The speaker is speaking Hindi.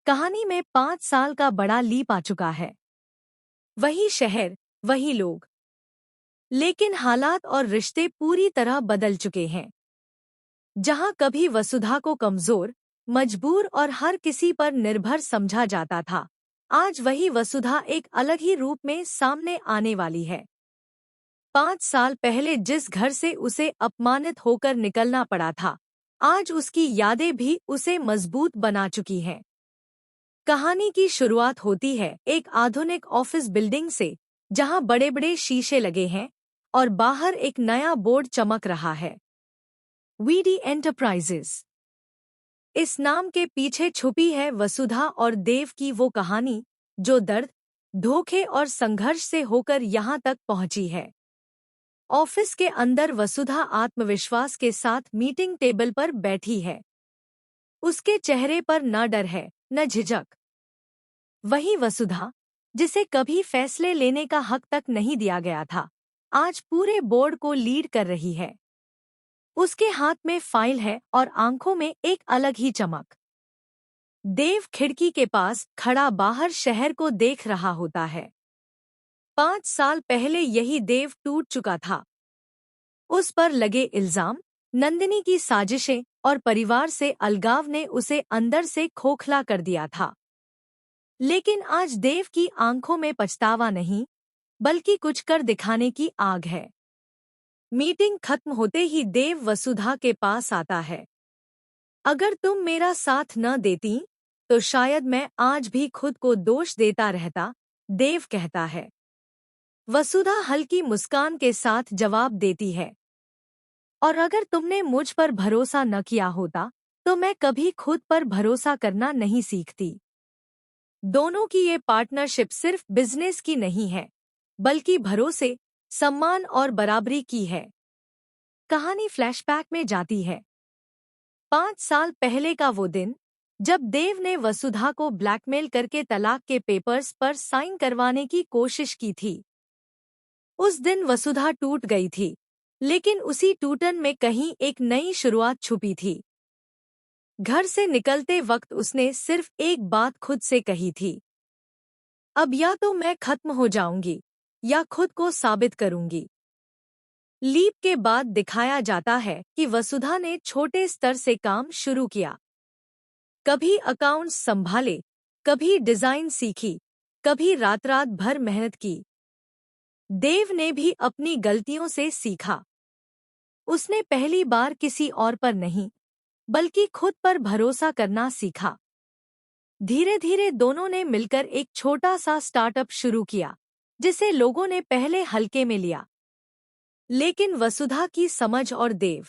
कहानी में 5 साल का बड़ा लीप आ चुका है। वही शहर, वही लोग, लेकिन हालात और रिश्ते पूरी तरह बदल चुके हैं। जहां कभी वसुधा को कमजोर, मजबूर और हर किसी पर निर्भर समझा जाता था, आज वही वसुधा एक अलग ही रूप में सामने आने वाली है। 5 साल पहले जिस घर से उसे अपमानित होकर निकलना पड़ा था, आज उसकी यादें भी उसे मजबूत बना चुकी हैं। कहानी की शुरुआत होती है एक आधुनिक ऑफिस बिल्डिंग से, जहां बड़े बड़े शीशे लगे हैं और बाहर एक नया बोर्ड चमक रहा है, वीडी एंटरप्राइजेस। इस नाम के पीछे छुपी है वसुधा और देव की वो कहानी जो दर्द, धोखे और संघर्ष से होकर यहां तक पहुंची है। ऑफिस के अंदर वसुधा आत्मविश्वास के साथ मीटिंग टेबल पर बैठी है। उसके चेहरे पर न डर है, न झिझक। वही वसुधा जिसे कभी फैसले लेने का हक तक नहीं दिया गया था, आज पूरे बोर्ड को लीड कर रही है। उसके हाथ में फाइल है और आंखों में एक अलग ही चमक। देव खिड़की के पास खड़ा बाहर शहर को देख रहा होता है। 5 साल पहले यही देव टूट चुका था। उस पर लगे इल्जाम, नंदिनी की साजिशें और परिवार से अलगाव ने उसे अंदर से खोखला कर दिया था। लेकिन आज देव की आंखों में पछतावा नहीं, बल्कि कुछ कर दिखाने की आग है। मीटिंग खत्म होते ही देव वसुधा के पास आता है। अगर तुम मेरा साथ न देती, तो शायद मैं आज भी खुद को दोष देता रहता, देव कहता है। वसुधा हल्की मुस्कान के साथ जवाब देती है, और अगर तुमने मुझ पर भरोसा न किया होता, तो मैं कभी खुद पर भरोसा करना नहीं सीखती। दोनों की ये पार्टनरशिप सिर्फ बिजनेस की नहीं है, बल्कि भरोसे, सम्मान और बराबरी की है। कहानी फ्लैशबैक में जाती है। 5 साल पहले का वो दिन, जब देव ने वसुधा को ब्लैकमेल करके तलाक के पेपर्स पर साइन करवाने की कोशिश की थी। उस दिन वसुधा टूट गई थी, लेकिन उसी टूटन में कहीं एक नई शुरुआत छुपी थी। घर से निकलते वक्त उसने सिर्फ एक बात खुद से कही थी, अब या तो मैं खत्म हो जाऊंगी या खुद को साबित करूंगी। लीप के बाद दिखाया जाता है कि वसुधा ने छोटे स्तर से काम शुरू किया। कभी अकाउंट्स संभाले, कभी डिजाइन सीखी, कभी रात रात भर मेहनत की। देव ने भी अपनी गलतियों से सीखा। उसने पहली बार किसी और पर नहीं, बल्कि खुद पर भरोसा करना सीखा। धीरे धीरे दोनों ने मिलकर एक छोटा सा स्टार्टअप शुरू किया, जिसे लोगों ने पहले हल्के में लिया। लेकिन वसुधा की समझ और देव